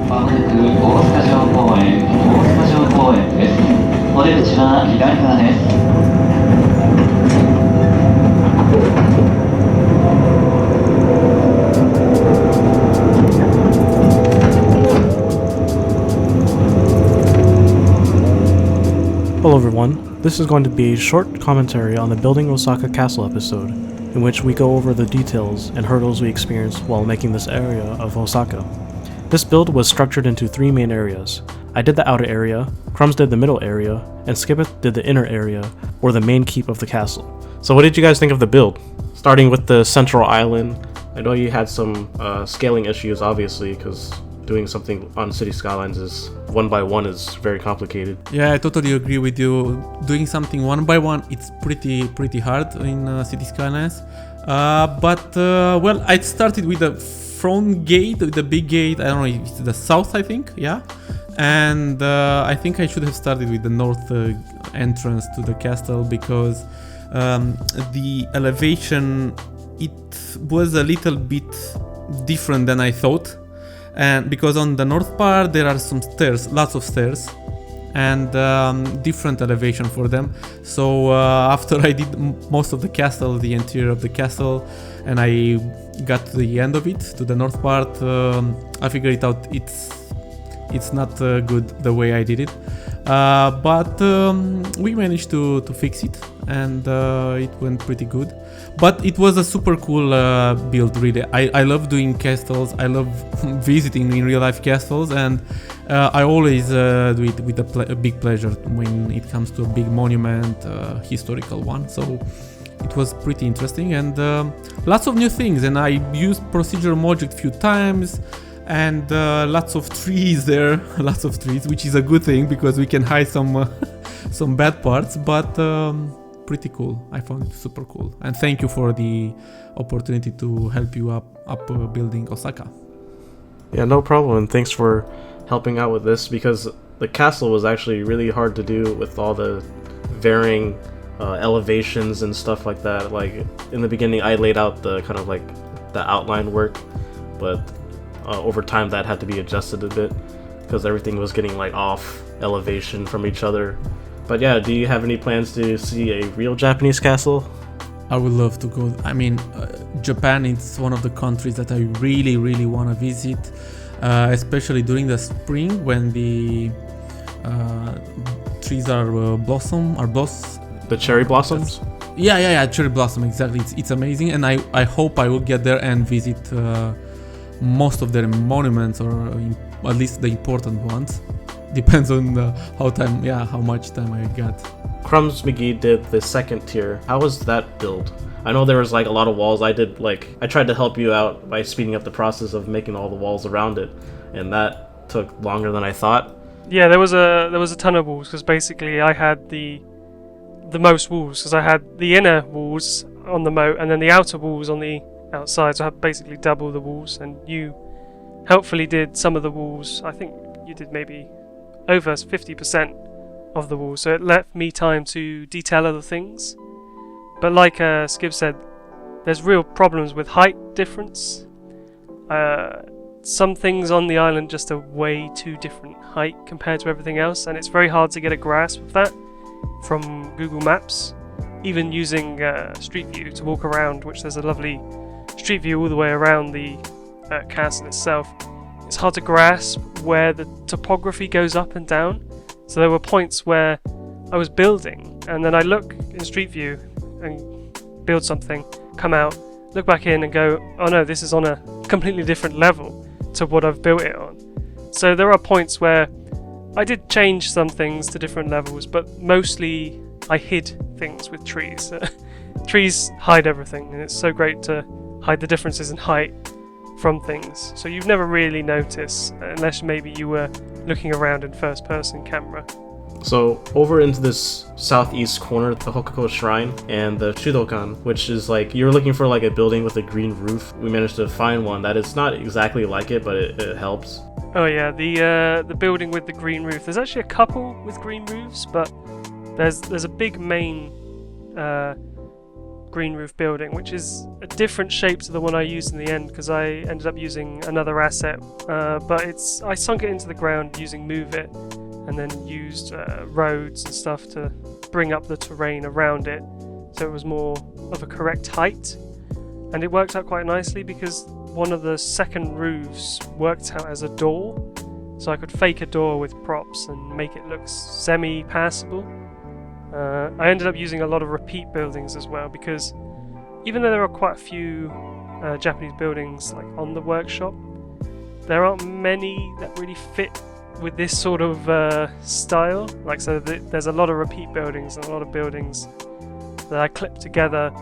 まもなく大阪城公園、大阪城公園です。お出口は左側です。Hello everyone, this is going to be a short commentary on the Building Osaka Castle episode, in which we go over the details and hurdles we experienced while making this area of Osaka. This build was structured into 3 main areas. I did the outer area, Crumbs did the middle area, and Skippeth did the inner area, or the main keep of the castle. So what did you guys think of the build? Starting with the central island, I know you had some scaling issues obviously, because doing something on City Skylines is one by one is very complicated. Yeah, I totally agree with you. Doing something one by one, it's pretty hard in City Skylines. Well, I started with the front gate, the big gate. I don't know, it's the south, I think. Yeah, and I think I should have started with the north entrance to the castle because the elevation it was a little bit different than I thought. And because on the north part there are some stairs, lots of stairs, and different elevation for them. So after I did most of the castle, the interior of the castle, and I got to the end of it, to the north part, I figured it out. It's not good the way I did it, but we managed to fix it, and it went pretty good. But it was a super cool build, really. I love doing castles. I love visiting in real life castles, and I always do it with a big pleasure when it comes to a big monument, historical one. So it was pretty interesting, and lots of new things. And I used procedural logic a few times, and lots of trees there, lots of trees, which is a good thing because we can hide some some bad parts. But pretty cool. I found it super cool, and thank you for the opportunity to help you up building Osaka. Yeah, no problem, and thanks for helping out with this because the castle was actually really hard to do with all the varying elevations and stuff like that. Like in the beginning I laid out the kind of like the outline work, but over time that had to be adjusted a bit because everything was getting like off elevation from each other. But yeah, do you have any plans to see a real Japanese castle? I would love to go. I mean, Japan is one of the countries that I really want to visit, especially during the spring when the trees are The cherry blossoms? Yeah, cherry blossom, exactly. It's amazing, and I hope I will get there and visit most of their monuments, or at least the important ones. Depends on how much time I got. Crumbs McGee did the second tier. How was that build? I know there was like a lot of walls. I tried to help you out by speeding up the process of making all the walls around it, and that took longer than I thought. Yeah, there was a ton of walls because basically I had the most walls because I had the inner walls on the moat and then the outer walls on the outside. So I had basically double the walls, and you helpfully did some of the walls. I think you did maybe over 50% of the wall, so it left me time to detail other things. But like Skip said, there's real problems with height difference. Some things on the island just are way too different height compared to everything else, and it's very hard to get a grasp of that from Google Maps. Even using Street View to walk around, which there's a lovely street view all the way around the castle itself, it's hard to grasp where the topography goes up and down. So there were points where I was building, and then I look in Street View and build something, come out, look back in and go, oh no, this is on a completely different level to what I've built it on. So there are points where I did change some things to different levels, but mostly I hid things with trees. Trees hide everything, and it's so great to hide the differences in height from things, so you've never really noticed unless maybe you were looking around in first person camera. So over into this southeast corner, the Hakko Shrine and the Shudokan, which is like you're looking for like a building with a green roof. We managed to find one that is not exactly like it, but it helps. Oh yeah, the building with the green roof. There's actually a couple with green roofs, but there's a big main green roof building, which is a different shape to the one I used in the end because I ended up using another asset. But I sunk it into the ground using Move It, and then used roads and stuff to bring up the terrain around it, so it was more of a correct height. And it worked out quite nicely because one of the second roofs worked out as a door, so I could fake a door with props and make it look semi-passable. I ended up using a lot of repeat buildings as well, because even though there are quite a few Japanese buildings like on the workshop, there aren't many that really fit with this sort of style. Like, so there's a lot of repeat buildings and a lot of buildings that I clipped together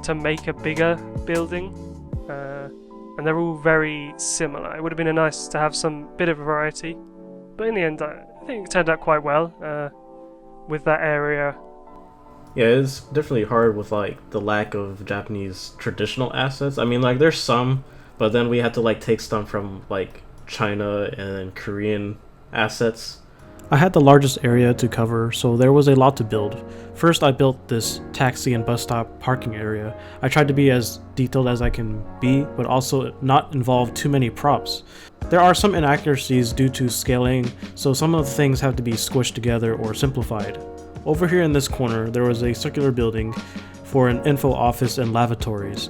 to make a bigger building, and they're all very similar. It would have been nice to have some bit of variety, but in the end I think it turned out quite well with that area. Yeah, it's definitely hard with like the lack of Japanese traditional assets. I mean, like there's some, but then we had to like take stuff from like China and Korean assets. I had the largest area to cover, so there was a lot to build. First, I built this taxi and bus stop parking area. I tried to be as detailed as I can be, but also not involve too many props. There are some inaccuracies due to scaling, so some of the things have to be squished together or simplified. Over here in this corner, there was a circular building for an info office and lavatories.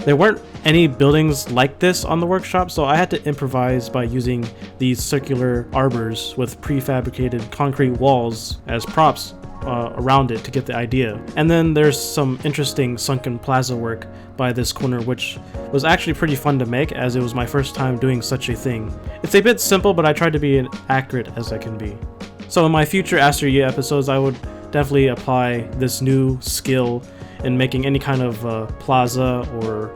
There weren't any buildings like this on the workshop, so I had to improvise by using these circular arbors with prefabricated concrete walls as props around it to get the idea. And then there's some interesting Sunken Plaza work by this corner, which was actually pretty fun to make as it was my first time doing such a thing. It's a bit simple, but I tried to be as accurate as I can be. So in my future Aster Year episodes, I would definitely apply this new skill in making any kind of plaza or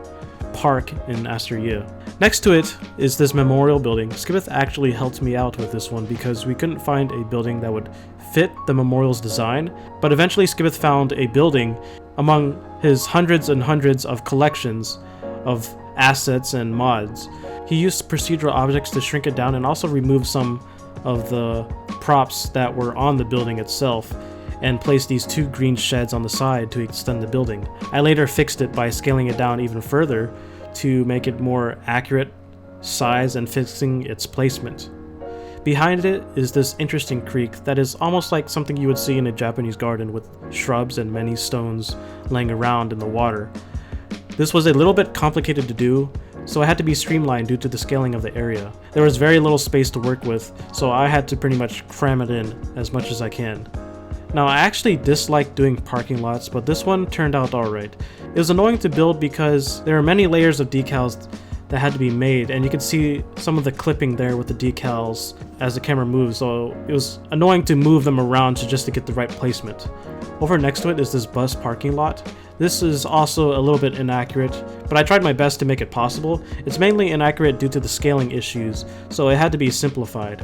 park in Aster Year. Next to it is this memorial building. Skibeth actually helped me out with this one because we couldn't find a building that would fit the memorial's design, but eventually Skibeth found a building among his hundreds and hundreds of collections of assets and mods. He used procedural objects to shrink it down and also remove some of the props that were on the building itself, and placed these two green sheds on the side to extend the building. I later fixed it by scaling it down even further to make it more accurate size and fixing its placement. Behind it is this interesting creek that is almost like something you would see in a Japanese garden with shrubs and many stones laying around in the water. This was a little bit complicated to do, so I had to be streamlined due to the scaling of the area. There was very little space to work with, so I had to pretty much cram it in as much as I can. Now, I actually dislike doing parking lots, but this one turned out alright. It was annoying to build because there are many layers of decals that had to be made, and you could see some of the clipping there with the decals as the camera moves, so it was annoying to move them around just to get the right placement. Over next to it is this bus parking lot. This is also a little bit inaccurate, but I tried my best to make it possible. It's mainly inaccurate due to the scaling issues, so it had to be simplified.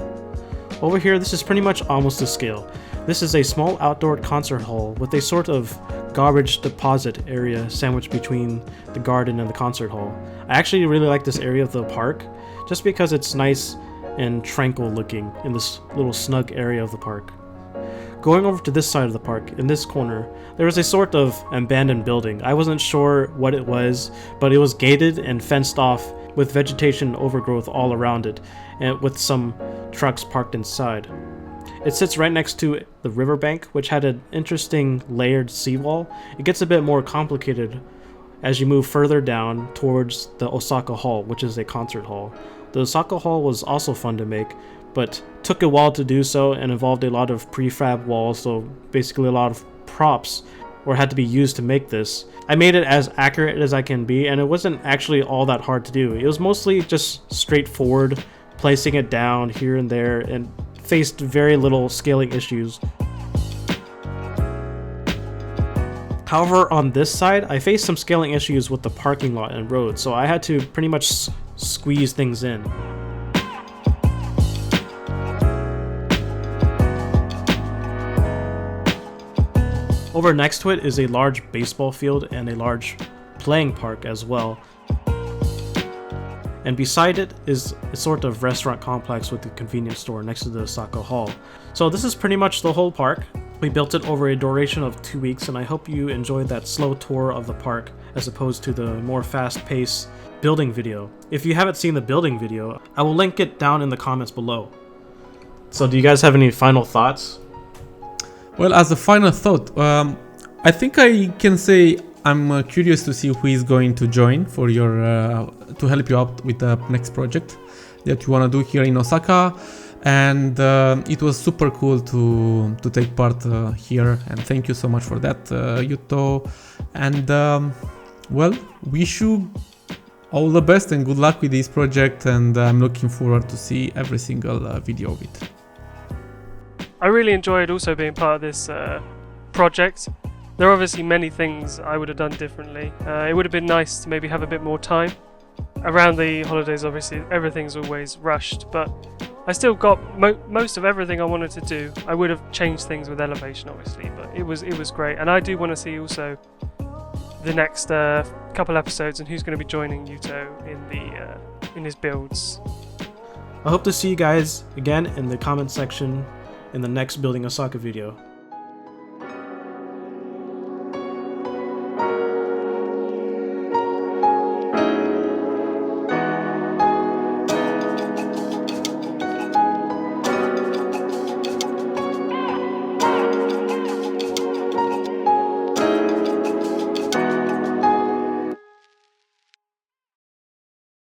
Over here, this is pretty much almost to scale. This is a small outdoor concert hall with a sort of garbage deposit area sandwiched between the garden and the concert hall. I actually really like this area of the park just because it's nice and tranquil looking in this little snug area of the park. Going over to this side of the park, in this corner, there was a sort of abandoned building. I wasn't sure what it was, but it was gated and fenced off with vegetation overgrowth all around it, and with some trucks parked inside. It sits right next to the riverbank, which had an interesting layered seawall. It gets a bit more complicated as you move further down towards the Osaka Hall, which is a concert hall. The Osaka Hall was also fun to make, but took a while to do so and involved a lot of prefab walls, so basically a lot of props had to be used to make this. I made it as accurate as I can be, and it wasn't actually all that hard to do. It was mostly just straightforward, placing it down here and there, and faced very little scaling issues. However, on this side, I faced some scaling issues with the parking lot and road, so I had to pretty much squeeze things in. Over next to it is a large baseball field and a large playing park as well. And beside it is a sort of restaurant complex with a convenience store next to the Osaka Hall. So this is pretty much the whole park. We built it over a duration of 2 weeks, and I hope you enjoyed that slow tour of the park as opposed to the more fast-paced building video. If you haven't seen the building video, I will link it down in the comments below. So do you guys have any final thoughts? Well, as a final thought, I think I can say I'm curious to see who is going to join for your to help you out with the next project that you want to do here in Osaka. And it was super cool to take part here, and thank you so much for that, Yuttho. And well, wish you all the best and good luck with this project, and I'm looking forward to see every single video of it. I really enjoyed also being part of this project. There are obviously many things I would have done differently. It would have been nice to maybe have a bit more time. Around the holidays, obviously, everything's always rushed, but I still got most of everything I wanted to do. I would have changed things with elevation, obviously, but it was great. And I do want to see also the next couple episodes and who's going to be joining Yuttho in his builds. I hope to see you guys again in the comment section in the next Building Osaka video.